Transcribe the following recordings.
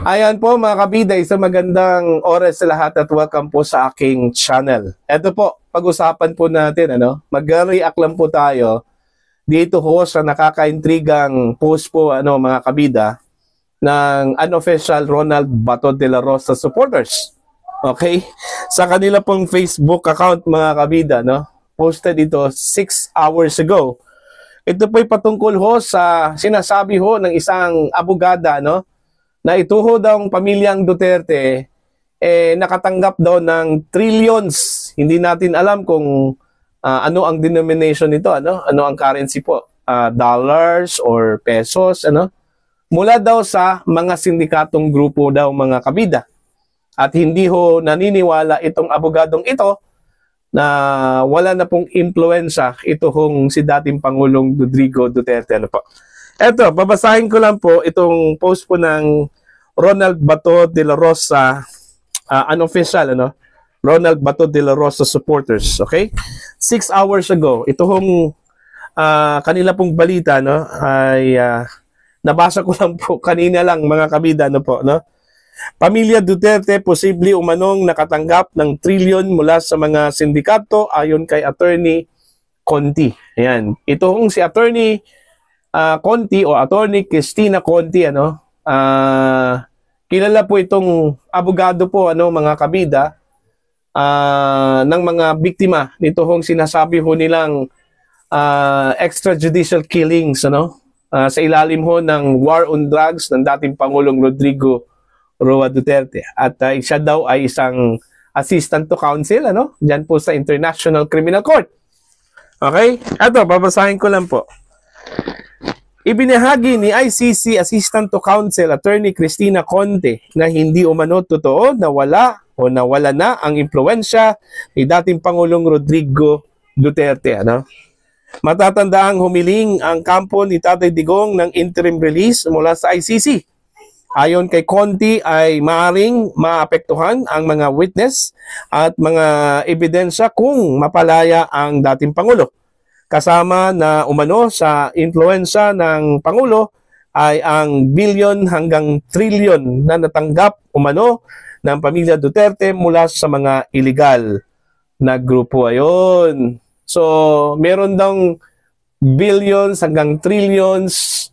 Ayan po mga kabida, isang magandang oras sa lahat at welcome po sa aking channel. Ito po, pag-usapan po natin, mag-react lang po tayo dito ho sa nakakaintrigang post po mga kabida ng unofficial Ronald Bato de la Rosa supporters. Okay? Sa kanila pong Facebook account mga kabida, posted ito 6 hours ago. Ito po'y patungkol ho sa sinasabi ho ng isang abogada, na ito ho daw ang pamilyang Duterte nakatanggap daw ng trillions. Hindi natin alam kung ano ang denomination nito, ano ang currency po, dollars or pesos, mula daw sa mga sindikatong grupo daw mga kabida. At hindi ho naniniwala itong abogadong ito na wala na pong impluensya ito hong si dating Pangulong Rodrigo Duterte. Eto, babasahin ko lang po itong post po ng Ronald Bato de la Rosa, unofficial, Ronald Bato de la Rosa supporters, okay? 6 hours ago, ito hong kanila pong balita, ay nabasa ko lang po kanina lang mga kabida, Pamilya Duterte posible umanong nakatanggap ng trilyon mula sa mga sindikato ayon kay Attorney Conti. Ayan, ito hong si Attorney Conti o Attorney Cristina Conti, kilala po itong abogado po, mga kabida, ng mga biktima nito hong sinasabi ho nilang extrajudicial killings, sa ilalim ho ng war on drugs ng dating Pangulong Rodrigo Roa Duterte. At siya daw ay isang assistant to counsel, dyan po sa International Criminal Court. Okay? Ito, babasahin ko lang po. Ibinahagi ni ICC Assistant to Counsel Attorney Cristina Conte na hindi umano totoo na nawala na ang impluensya ni dating Pangulong Rodrigo Duterte. Matatandaang humiling ang kampo ni Tatay Digong ng interim release mula sa ICC. Ayon kay Conte ay maaring maapektuhan ang mga witness at mga ebidensya kung mapalaya ang dating Pangulo. Kasama na umano sa influensya ng Pangulo ay ang bilyon hanggang trilyon na natanggap umano ng pamilya Duterte mula sa mga illegal na grupo. Ayun. So, meron daw billions hanggang trillions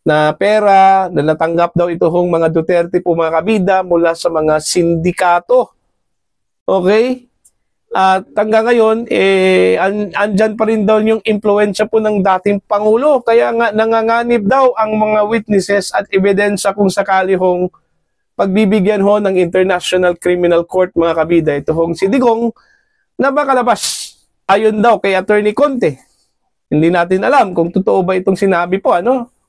na pera na natanggap daw ito hong mga Duterte po mga kabida mula sa mga sindikato. Okay? At hanggang ngayon, andyan pa rin daw yung impluensya po ng dating Pangulo. Kaya nga nanganganib daw ang mga witnesses at ebidensya kung sakali hong pagbibigyan ho ng International Criminal Court mga kabida. Ito hong si Digong na makalabas. Ayon daw kay Attorney Conte. Hindi natin alam kung totoo ba itong sinabi po,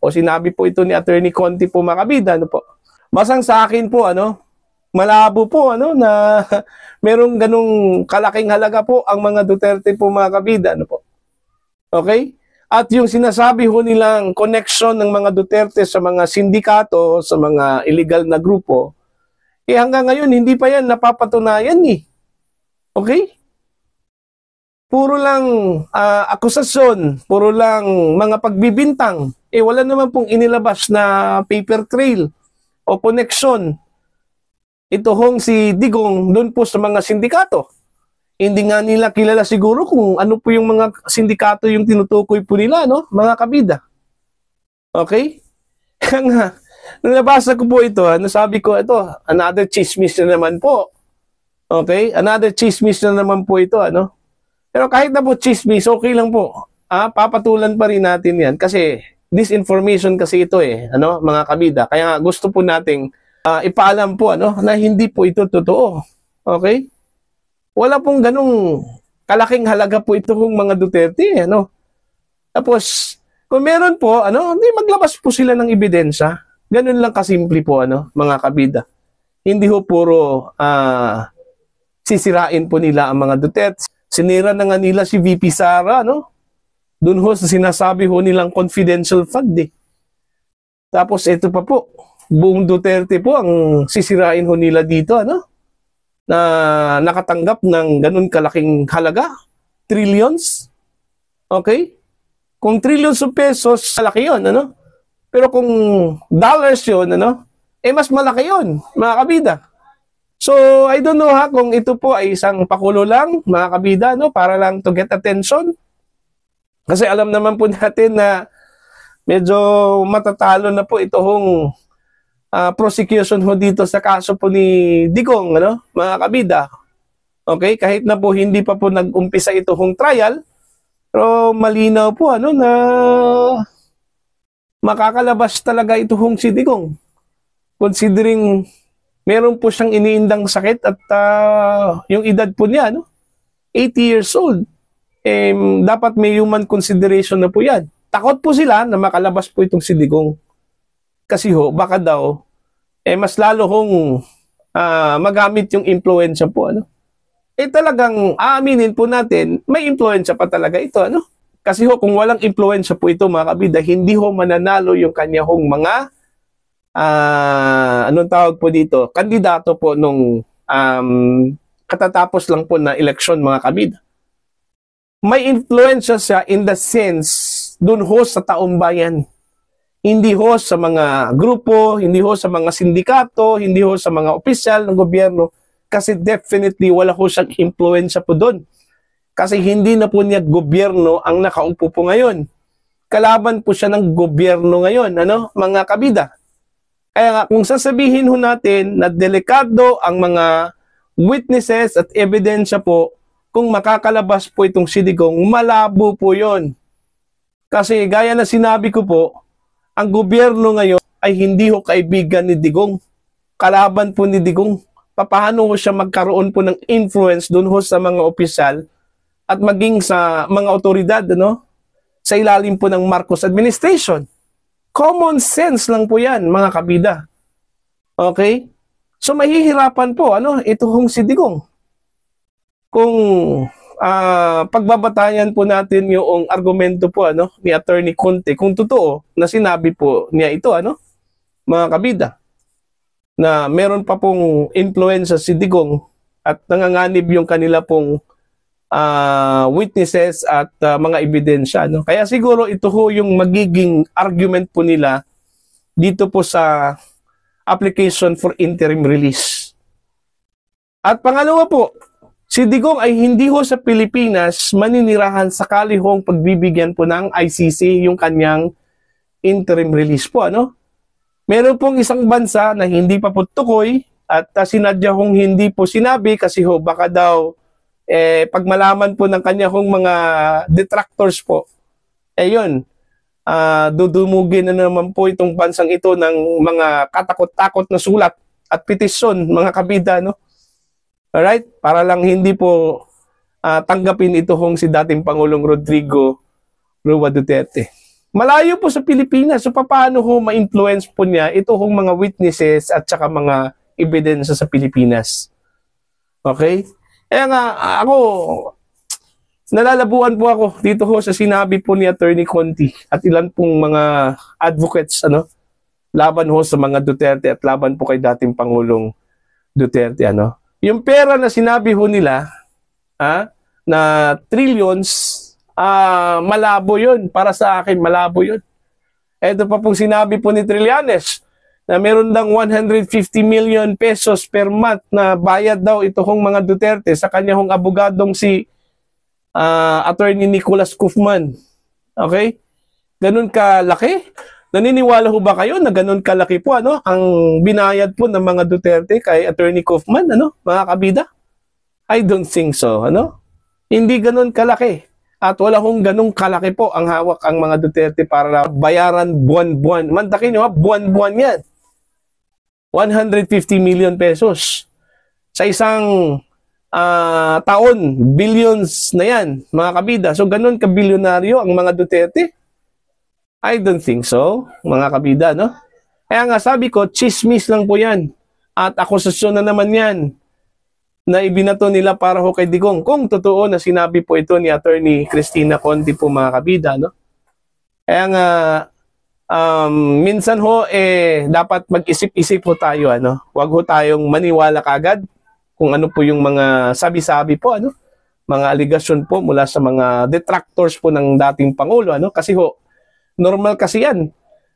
o sinabi po ito ni Attorney Conte po mga kabida, po. Masang sa akin po, malabo po na merong ganong kalaking halaga po ang mga Duterte po mga kabida, po. Okay? At yung sinasabi ho nilang connection ng mga Duterte sa mga sindikato, sa mga illegal na grupo, hanggang ngayon hindi pa yan napapatunayan eh. Okay? Puro lang akusasyon, puro lang mga pagbibintang. Wala naman pong inilabas na paper trail o connection. Ito hong si Digong doon po sa mga sindikato. Hindi nga nila kilala siguro kung ano po yung mga sindikato yung tinutukoy po nila, mga kabida. Okay? Kaya nga, nung nabasa ko po ito, nasabi ko, ito, another chismis na naman po. Okay? Another chismis na naman po ito, Pero kahit na po chismis, okay lang po. Papatulan pa rin natin yan kasi disinformation kasi ito mga kabida. Kaya gusto po nating ipaalam po na hindi po ito totoo. Okay? Wala pong ganung kalaking halaga po ito kung mga Duterte, Tapos kung meron po, hindi maglabas po sila ng ebidensya. Ganun lang kasimple po mga kabida. Hindi ho puro sisirain po nila ang mga Duterte. Sinira na nga nila si VP Sara, Doon ho sa sinasabi ho nilang confidential fund Tapos ito pa po, buong Duterte po ang sisirain ho nila dito, na nakatanggap ng ganun kalaking halaga, trillions. Okay? Kung trillions of pesos, malaki yun, Pero kung dollars yun, mas malaki yun, mga kabida. So, I don't know kung ito po ay isang pakulo lang, mga kabida, no, para lang to get attention. Kasi alam naman po natin na medyo matatalo na po itong prosecution ho dito sa kaso po ni Digong, ano, mga kabida. Okay, kahit na po hindi pa po nag-umpisa itong trial, pero malinaw po ano na makakalabas talaga itong si Digong. Considering meron po siyang iniindang sakit at yung edad po niya, no? 80 years old. Dapat may human consideration na po yan. Takot po sila na makalabas po itong si Digong. Kasi ho, baka daw, mas lalo hong magamit yung influensya po, ano? Talagang aaminin po natin, may influensya pa talaga ito, ano? Kasi ho, kung walang influensya po ito, mga kabida, hindi ho mananalo yung kanya hong mga, anong tawag po dito, kandidato po nung katatapos lang po na eleksyon, mga kabida. May influensya siya in the sense, dun ho sa taong bayan. Hindi ho sa mga grupo, hindi ho sa mga sindikato, hindi ho sa mga opisyal ng gobyerno, kasi definitely wala ho siyang influensya po doon. Kasi hindi na po niya gobyerno ang nakaupo po ngayon. Kalaban po siya ng gobyerno ngayon, ano, mga kabida. Kaya nga, kung sasabihin ho natin na delikado ang mga witnesses at ebidensya po, kung makakalabas po itong si Digong, malabo po yon. Kasi gaya na sinabi ko po, ang gobyerno ngayon ay hindi ho kaibigan ni Digong. Kalaban po ni Digong. Paano ho siya magkaroon po ng influence doon ho sa mga opisyal at maging sa mga otoridad, ano, sa ilalim po ng Marcos administration. Common sense lang po yan, mga kabida. Okay? So mahihirapan po, ano, ito hong si Digong. Kung pagbabatayan po natin yung argumento po, ano, ni Attorney Conte, kung totoo na sinabi po niya ito, ano, mga kabida, na meron pa pong influensya si Digong at nanganganib yung kanila pong witnesses at mga ebidensya, no? Kaya siguro ito ho yung magiging argument po nila dito po sa application for interim release. At pangalawa po, si Digong ay hindi ho sa Pilipinas maninirahan sakali hong pagbibigyan po ng ICC yung kanyang interim release po, ano? Meron pong isang bansa na hindi pa po tukoy at sinadya hong hindi po sinabi kasi ho baka daw pag malaman po ng kanya hong mga detractors po, yun, dudumugin na naman po itong bansang ito ng mga katakot-takot na sulat at petisyon, mga kabida, no? Alright? Para lang hindi po tanggapin ito hong si dating Pangulong Rodrigo Roa Duterte. Malayo po sa Pilipinas. So, paano ho ma-influence po niya ito hong mga witnesses at saka mga ebidensya sa Pilipinas? Okay? Kaya nga, ako, nalalabuan po ako dito ho sa sinabi po ni Attorney Conte at ilan pong mga advocates, ano, laban ho sa mga Duterte at laban po kay dating Pangulong Duterte, ano. Yung pera na sinabi ho nila, na trillions, malabo yun. Para sa akin, malabo yun. Ito pa pong sinabi po ni Trillanes na meron lang 150 million pesos per month na bayad daw ito hong mga Duterte sa kanyang abogadong si Attorney Nicholas Guzman. Okay? Ganun kalaki? Naniniwala ho ba kayo na ganun kalaki po, ano, ang binayad po ng mga Duterte kay Attorney Guzman, ano, mga kabida? I don't think so, ano? Hindi ganun kalaki. At wala hong ganung kalaki po ang hawak ang mga Duterte para bayaran buwan-buwan. Mantakin nyo, buwan-buwan yan. 150 million pesos. Sa isang taon, billions na yan, mga kabida. So, ganun ka-bilyonaryo ang mga Duterte? I don't think so, mga kabida, no? Kaya nga sabi ko, chismis lang po yan. At akusasyon na naman yan na ibinato nila para ho kay Digong. Kung totoo na sinabi po ito ni Attorney Cristina Conte po, mga kabida, no? Kaya nga, minsan ho, dapat mag-isip-isip po tayo, ano? Huwag ho tayong maniwala kagad kung ano po yung mga sabi-sabi po, ano? Mga aligasyon po mula sa mga detractors po ng dating Pangulo, ano? Kasi ho, normal kasi yan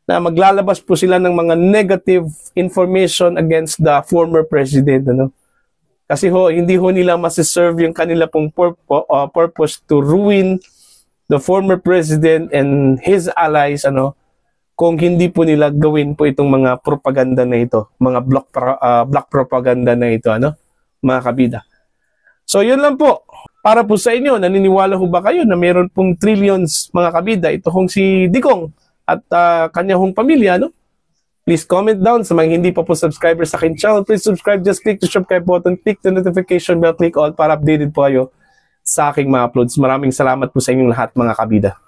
na maglalabas po sila ng mga negative information against the former president, ano? Kasi hindi nila masiserve yung kanila pong purpose to ruin the former president and his allies, ano, kung hindi po nila gawin po itong mga propaganda na ito, mga black propaganda na ito, ano, mga kabida. So yun lang po. Para po sa inyo, naniniwala ho ba kayo na meron pong trillions, mga kabida, ito hong si Digong at kanya hong pamilya, no? Please comment down sa mga hindi pa po subscribers sa akin channel. Please subscribe, just click the subscribe button, click the notification bell, click all para updated po kayo sa aking mga uploads. Maraming salamat po sa inyong lahat, mga kabida.